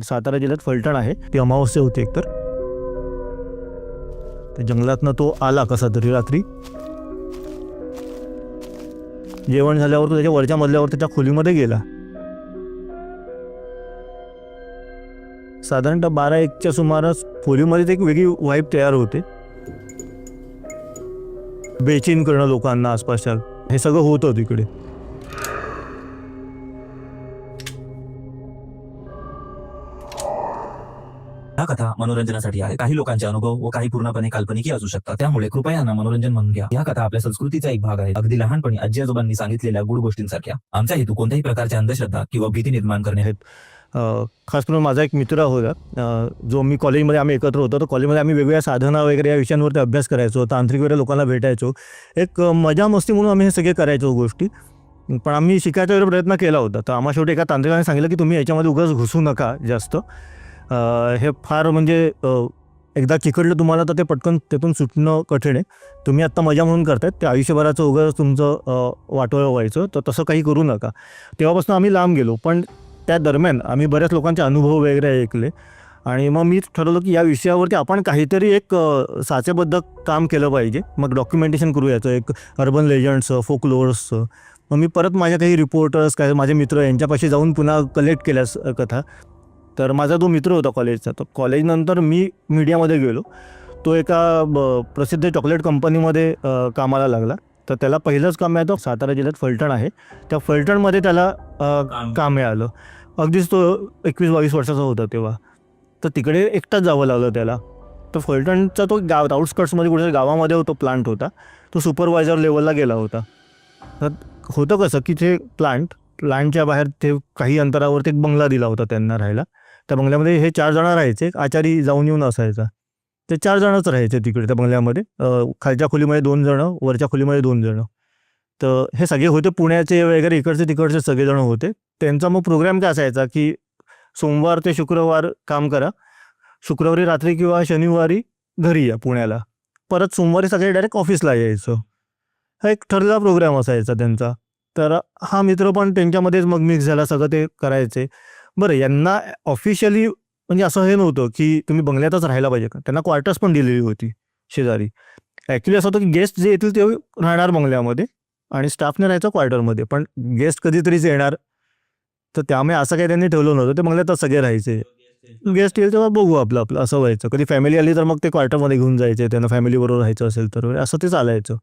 सातारा जिल्ह्यात फलटण आहे. ती अमावस्या होती एकतर. त्या जंगलातनं तो आला कसा तरी रात्री. जेवण झाल्यावर तो त्याच्या वरच्या मजल्यावर त्याच्या खोलीमध्ये गेला. साधारणतः 12-1च्या सुमारास खोलीमध्ये एक वेगळी वाईब तयार होते. बेचैन करणं लोकांना आसपासच्या, हे सगळं होतं तिकडे. हा कथा मनोरंजनासाठी आहे. काही लोकांचे अनुभव व काही पूर्णपणे काल्पनिक असू शकतात, त्यामुळे कृपया यांना मनोरंजन म्हणून घ्या. या कथा आपल्या संस्कृतीचा एक भाग आहे, अगदी लहानपणी आजी आजोबांनी सांगितलेल्या गुड गोष्टींसारख्या. आमचा हेतू कोणत्याही प्रकारच्या अंधश्रद्धा किंवा भीती निर्माण करणे आहेत. खास करून माझा एक मित्र होता, जो मी कॉलेजमध्ये आम्ही एकत्र होतो. तर कॉलेजमध्ये आम्ही वेगवेगळ्या साधना वगैरे या विषयांवरती अभ्यास करायचो, तांत्रिक वगैरे लोकांना भेटायचो. एक मजा मस्ती म्हणून आम्ही हे सगळे करायचो गोष्टी. पण आम्ही शिकायचा वगैरे प्रयत्न केला होता. तर आम्हाला शेवटी एका तांत्रिकाने सांगितलं की तुम्ही याच्यामध्ये उगाच घुसू नका जास्त. हे फार म्हणजे एकदा चिकटलं तुम्हाला तर ते पटकन त्यातून सुटणं कठीण आहे. तुम्ही आत्ता मजा म्हणून करतायत, ते आयुष्यभराचं उगाच तुमचं वाटोळं व्हायचं, तर तसं काही करू नका. तेव्हापासून आम्ही लांब गेलो. पण त्या दरम्यान आम्ही बऱ्याच लोकांचे अनुभव वगैरे ऐकले आणि मग मी ठरवलं की या विषयावरती आपण काहीतरी एक साचेबद्ध काम केलं पाहिजे. मग डॉक्युमेंटेशन करू याचं, एक अर्बन लेजंड्सचं, फोकलोअर्सचं. मग मी परत माझ्या काही रिपोर्टर्स, काही माझे मित्र यांच्यापाशी जाऊन पुन्हा कलेक्ट केल्यास कथा. तर माझा जो मित्र होता कॉलेजचा, तो कॉलेजनंतर मी मीडियामध्ये गेलो. तो एका प्रसिद्ध चॉकलेट कंपनीमध्ये कामाला लागला. तर त्याला पहिलंच काम मिळालं सातारा जिल्ह्यात फलटण आहे, त्या फलटणमध्ये त्याला काम मिळालं. अगदीच तो 21-22 वर्षाचा होता तेव्हा. तर तिकडे एकटाच जावं लागलं त्याला. तर फलटणचा तो गाव आउटस्कट्समध्ये कुठेतरी गावामध्ये तो प्लांट होता. तो सुपरवायझर लेवलला गेला होता. तर होतं कसं की ते प्लांटच्या बाहेर ते काही अंतरावरती एक बंगला दिला होता त्यांना राहायला. त्या बंगल्यामध्ये हे 4 जण राहायचे. आचारी जाऊन येऊन असायचा. ते 4 जणच राहायचे तिकडे त्या बंगल्यामध्ये. खालच्या खोलीमध्ये 2 जणं, वरच्या खोलीमध्ये 2 जणं. तर हे सगळे होते पुण्याचे वगैरे, इकडचे तिकडचे सगळेजण होते. त्यांचा मग प्रोग्राम काय असायचा की सोमवार ते शुक्रवार काम करा, शुक्रवारी रात्री किंवा शनिवारी घरी या पुण्याला, परत सोमवारी सगळे डायरेक्ट ऑफिसला यायचं. हा एक ठरलेला प्रोग्राम असायचा त्यांचा. तर हा मित्र पण त्यांच्यामध्येच मग मिक्स झाला, सगळं ते करायचे. बरं, यांना ऑफिशियली म्हणजे असं हे नव्हतं की तुम्ही बंगल्यातच राहायला पाहिजे का. त्यांना क्वार्टर्स पण दिलेली होती शेजारी. ॲक्च्युली असं होतं की गेस्ट जे येतील ते राहणार बंगल्यामध्ये आणि स्टाफने राहायचं क्वार्टरमध्ये. पण गेस्ट कधीतरीच येणार, तर त्यामुळे असं काही त्यांनी ठेवलं नव्हतं. ते बंगल्यातच सगळे राहायचे. गेस्ट येईल तेव्हा बघू आपलं आपलं असं व्हायचं. कधी फॅमिली आली तर मग ते क्वार्टरमध्ये घेऊन जायचे, त्यांना फॅमिलीबरोबर राहायचं असेल तर असं ते चालायचं.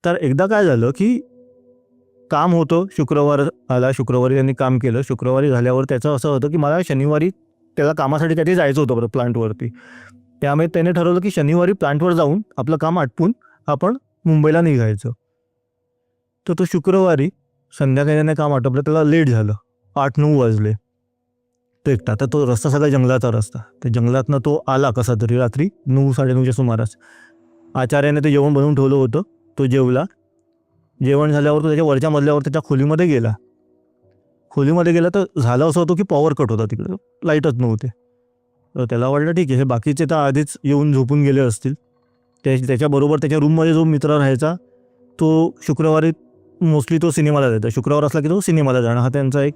तर एकदा काय झालं की काम होतं, शुक्रवार आला, शुक्रवारी त्यांनी काम केलं. शुक्रवारी झाल्यावर त्याचं असं होतं की मला शनिवारी त्याला कामासाठी त्याची जायचं होतं बरं प्लांटवरती. त्यामुळे त्याने ठरवलं की शनिवारी प्लांटवर जाऊन आपलं काम आटपून आपण मुंबईला निघायचं. तर तो शुक्रवारी संध्याकाळी त्याने काम आटपलं, त्याला लेट झालं, 8-9 वाजले. तो एकटा. तर तो रस्ता सगळा जंगलाचा रस्ता. त्या जंगलातनं तो आला कसा तरी रात्री 9-9:30च्या सुमारास. आचार्याने ते जेवण बनवून ठेवलं होतं, तो जेवला. जेवण झाल्यावर तो त्याच्या वरच्या मजल्यावर त्याच्या खोलीमध्ये गेला. तर झालं असं होतं की पॉवर कट होता तिकडे, लाईटच नव्हते. तर त्याला वाटलं ठीक आहे, हे बाकीचे तर आधीच येऊन झोपून गेले असतील. त्याच्याबरोबर त्याच्या रूममध्ये जो मित्र राहायचा तो शुक्रवारी मोस्टली तो सिनेमाला जायचा. शुक्रवार असला की तो सिनेमाला जाणं हा त्यांचा एक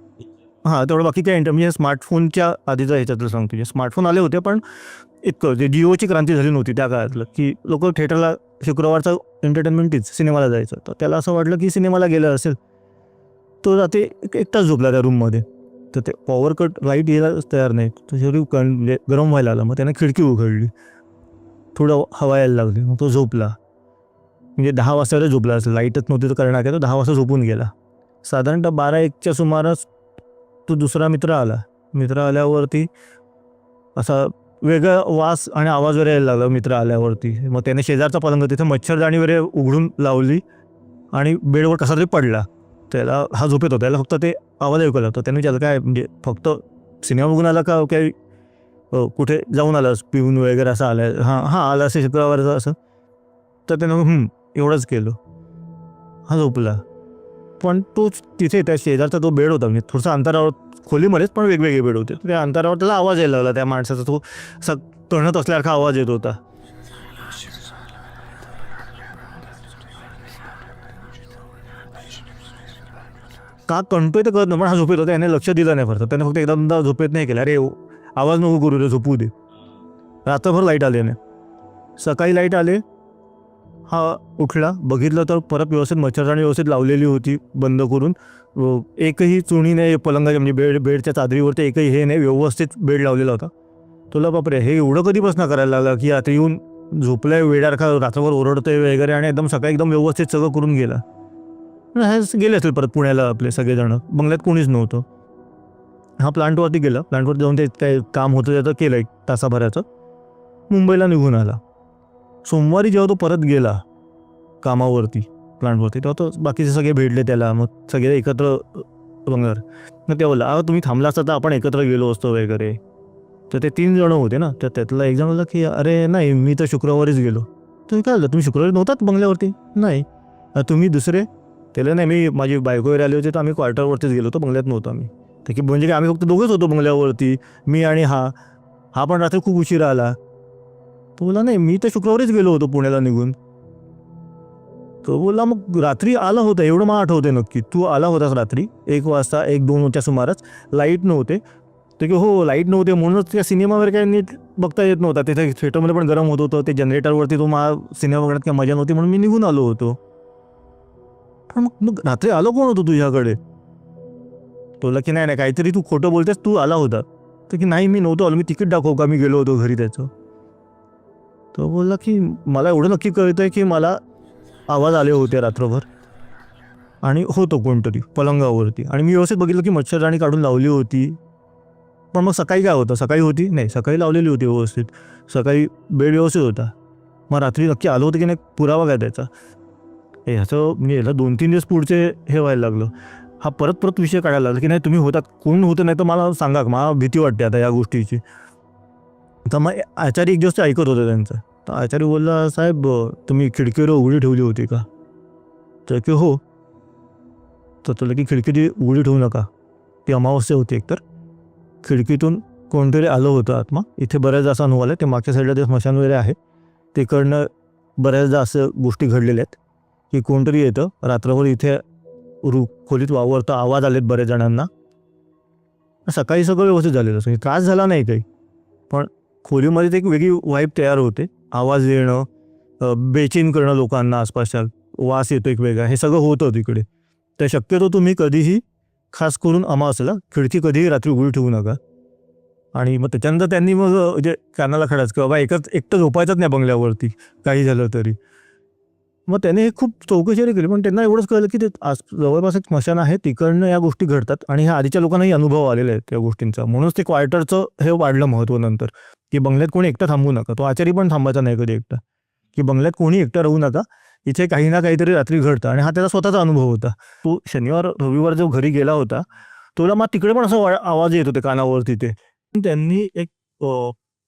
तेवढं. बाकी काय म्हणजे स्मार्टफोनच्या आधीचा ह्याच्यातलं सांगतो. स्मार्टफोन आले होते पण इतकं जे जिओची क्रांती झाली नव्हती त्या काळातलं, की लोक थिएटरला शुक्रवारचा एंटरटेनमेंट तीच सिनेमाला जायचं. तर त्याला असं वाटलं की सिनेमाला गेलं असेल. तो रात्री एकटाच झोपला त्या रूममध्ये. तर ते पॉवर कट, लाईट यायला तयार नाही. तो शेवटी म्हणजे गरम व्हायला आला. मग त्याने खिडकी उघडली, थोडं हवा यायला लागली. मग तो झोपला. म्हणजे 10 वाजता झोपला असेल, लाईटच नव्हती तर करणार काय. तो 10 वाजता झोपून गेला. साधारणतः 12-1च्या सुमारास तो दुसरा मित्र आला. मित्र आल्यावरती असा वेगळा वास आणि आवाज वगैरे यायला लागला मित्र आल्यावरती. मग त्याने शेजारचा पलंग तिथे मच्छरदाणी वगैरे उघडून लावली आणि बेडवर कसा तरी पडला. त्याला हा झोपेत होता, त्याला फक्त ते आवाज ऐकू लागला. त्याने विचारलं काय म्हणजे फक्त सिनेमा बघून आला का, काही कुठे जाऊन आलास पिऊन वगैरे असं आलं. हां आला असेल शुक्रवारचं असं. तर त्यानं एवढंच केलं. हा झोपला. पण तोच तिथे त्या शेजारचा तो बेड होता, म्हणजे थोडंसं अंतरावर खोलीमध्येच पण वेगवेगळे बेड होते. त्या अंतरावर त्याला आवाज यायला लागला त्या माणसाचा. तो असा तणत असल्यासारखा आवाज येत होता. का कणतोय तर कळत नाही, पण हा झोपेत होता, याने लक्ष दिलं नाही फक्त. त्याने फक्त एकदा दोनदा झोपेत नाही केलं, अरे आवाज नको करू रे, झोपू दे. रात्रभर लाईट आले नाही. सकाळी लाईट आले, हा उठला, बघितलं तर परत व्यवस्थित मच्छरदाणी व्यवस्थित लावलेली होती बंद करून. एकही चुणी नाही पलंगाच्या, म्हणजे बेडच्या चादरीवरती एकही हे नाही, व्यवस्थित बेड लावलेला होता. तुला बापरे, हे एवढं कधीपासून करायला लागलं की आता येऊन झोपलाय वेड्यासारखा, रात्रभर ओरडतोय वगैरे, आणि एकदम सकाळी एकदम व्यवस्थित सगळं करून गेला. हे गेले असेल परत पुण्याला आपले सगळेजण, बंगल्यात कोणीच नव्हतं. हा प्लांटवरती गेला, प्लांटवरती जाऊन ते काय काम होतं त्याचं केलं 1 तासाभराचं, मुंबईला निघून आला. सोमवारी जेव्हा तो परत गेला कामावरती प्लांटवरती, तेव्हा तो बाकीचे सगळे भेटले त्याला, मग सगळे एकत्र बंगल्यावर. मग ते बोलला, तुम्ही थांबला असता तर आपण एकत्र गेलो असतो वगैरे. तर ते 3 जण होते ना, तर त्यातला एक जण बोलला की अरे नाही, मी तर शुक्रवारीच गेलो. तुम्ही काय झालं, तुम्ही शुक्रवारी नव्हतात बंगल्यावरती? नाही. तुम्ही दुसरे? त्याला नाही, मी माझी बायको वगैरे आली होती तर आम्ही क्वार्टरवरतीच गेलो होतो, बंगल्यात नव्हतो आम्ही. तर की म्हणजे की आम्ही फक्त दोघंच होतो बंगल्यावरती, मी आणि हा पण रात्री खूप उशिरा आला. तो बोला नाही, मी तर शुक्रवारीच गेलो होतो पुण्याला निघून. तो बोलला मग रात्री आला होता, एवढं मला आठवते नक्की, तू आला होतास रात्री 1 वाजता, 1-2च्या सुमारास. लाईट नव्हते. तर की हो, लाईट नव्हते म्हणूनच त्या सिनेमा वगैरे काही नीट बघता येत नव्हता. तिथे थिएटरमध्ये पण गरम होत होतं, ते जनरेटरवरती तो मला सिनेमा बघण्यात काही मजा नव्हती म्हणून मी निघून आलो होतो. पण मग रात्री आलो कोण होतो तुझ्याकडे? तो बोलला की नाही काहीतरी तू खोटं बोलतेस, तू आला होता. तर की नाही, मी नव्हतो आलो, मी तिकीट दाखवू का, मी गेलो होतो घरी त्याचं. तो बोलला की मला एवढं नक्की कळतंय की मला आवाज आले होते रात्रभर, आणि होतं कोणतरी पलंगावरती, आणि मी व्यवस्थित बघितलं की मच्छरदाणी काढून लावली होती. पण मग सकाळी काय होतं, सकाळी होती नाही, सकाळी लावलेली होती व्यवस्थित, सकाळी बेड व्यवस्थित होता. मग रात्री नक्की आलं होतं की नाही, पुरावा काय त्याचा? हे ह्याचं म्हणजे याला 2-3 दिवस पुढचे हे व्हायला लागलं. हा परत विषय काढायला लागला की नाही तुम्ही होतात, कोण होतं, नाही तर मला सांगा, मला भीती वाटते आता या गोष्टीची. तर मग आचार्य एक दिवस ते ऐकत होते त्यांचं. तर आचार्य बोलला, साहेब तुम्ही खिडकीवर उघडी ठेवली होती का? तर की हो. तर तुला की खिडकी उघडी ठेवू नका, ती अमावस्या होती एकतर. खिडकीतून कोणतरी आलं होतं आत्मा. इथे बऱ्याचदा असा अनुभव आला, ते मागच्या साईडला ते स्मशान वगैरे आहे, तिकडनं बऱ्याचदा असं गोष्टी घडलेल्या आहेत की कोणतरी येतं रात्रभर इथे खोलीत वावरतं, आवाज आलेत बऱ्याच जणांना. सकाळी सगळं व्यवस्थित झालेलं असं, त्रास झाला नाही काही, पण खोलीमध्ये एक वेगळी वाईब तयार होते, आवाज येणं, बेचैन करणं लोकांना आसपासच्या, वास येतो एक वेगळा, हे सगळं होतं तिकडे. तर शक्यतो तुम्ही कधीही, खास करून अमावस्येला, खिडकी कधीही रात्री उघडी ठेवू नका. आणि मग त्याच्यानंतर त्यांनी मग म्हणजे कानाला खडाच की बाबा एकटं झोपायचंच नाही बंगल्यावरती काही झालं तरी. मग त्याने खूप चौकशी केली, पण त्यांना एवढंच कळलं की ते जवळपास एक स्मशान आहे, तिकडनं या गोष्टी घडतात, आणि ह्या आधीच्या लोकांनाही अनुभव आलेला आहे त्या गोष्टींचा. म्हणूनच ते क्वार्टरचं हे वाढलं महत्त्व नंतर, की बंगल्यात कोणी एकटं थांबू नका. तो आचारी पण थांबायचा नाही कधी एकटा, की बंगल्यात कोणी एकटं राहू नका, इथे काही ना काहीतरी रात्री घडतं. आणि हा त्याचा स्वतःचा अनुभव होता. तो शनिवार रविवार जो घरी गेला होता, तुला मग तिकडे पण असं आवाज येत होते कानावर तिथे. त्यांनी एक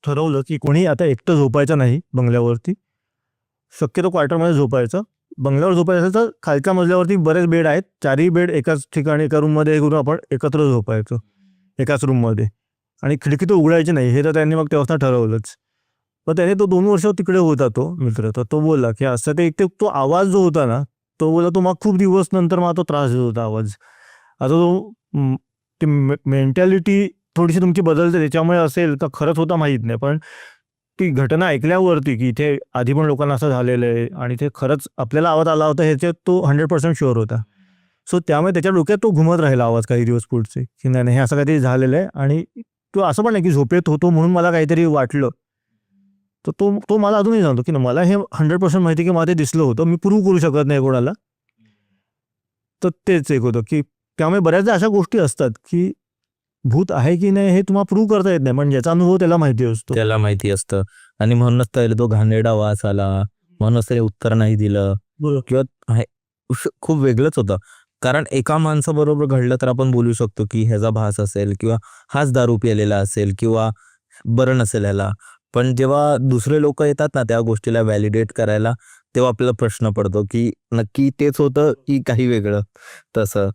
ठरवलं की कोणी आता एकटं झोपायचं नाही बंगल्यावरती, शक्यतो क्वार्टरमध्ये झोपायचं. बंगल्यावर झोपायचं असेल तर खालच्या मजल्यावरती बरेच बेड आहेत, 4ही बेड एकाच ठिकाणी एका रूममध्ये करून आपण एकत्र झोपायचं एकाच रूममध्ये, आणि खिडकी तो उघडायची नाही, हे तर त्यांनी मग तेव्हा ठरवलंच. पण त्याने तो 2 वर्ष तिकडे होता तो मित्र, तर तो बोलला की असं ते एक तो आवाज जो होता ना, तो बोलला तो मग खूप दिवस नंतर मला तो त्रास देत होता आवाज. आता तो ती मेंटॅलिटी थोडीशी तुमची बदलते त्याच्यामुळे असेल का खरंच होता माहीत नाही, पण ती घटना ऐकल्यावरती की इथे आधी पण लोकांना असं झालेलं आहे आणि ते खरंच आपल्याला आवाज आला होता ह्याच्यात तो 100% शुअर होता. सो त्यामुळे त्याच्या डोक्यात तो घुमत राहिला आवाज काही दिवस पुढचे, की नाही हे असं काहीतरी झालेलं आहे. आणि तो असं पण नाही की झोपेत होतो म्हणून मला काहीतरी वाटलं, तर तो मला अजूनही सांगतो की मला हे 100% माहिती की मला ते दिसलं होतं, मी प्रूव्ह करू शकत नाही कोणाला. तर तेच एक होतं की त्यामुळे बऱ्याचदा अशा गोष्टी असतात की भूत आहे की नाही हे तुम्हाला प्रूव्ह करता येत नाही, पण ज्याचा अनुभव त्याला माहिती असतो. त्याला माहिती असतं, आणि म्हणूनच त्याला तो घाणेरडा वास आला, म्हणूनच त्याने उत्तर नाही दिलं, किंवा खूप वेगळंच होतं. कारण एका माणसाबरोबर घडलं तर आपण बोलू शकतो की ह्याचा भास असेल, किंवा हाच दारू पिलेला असेल, किंवा बरं नसेल ह्याला. पण जेव्हा दुसरे लोक येतात ना त्या गोष्टीला व्हॅलिडेट करायला, तेव्हा आपल्याला प्रश्न पडतो की नक्की तेच होतं की काही वेगळं. तसं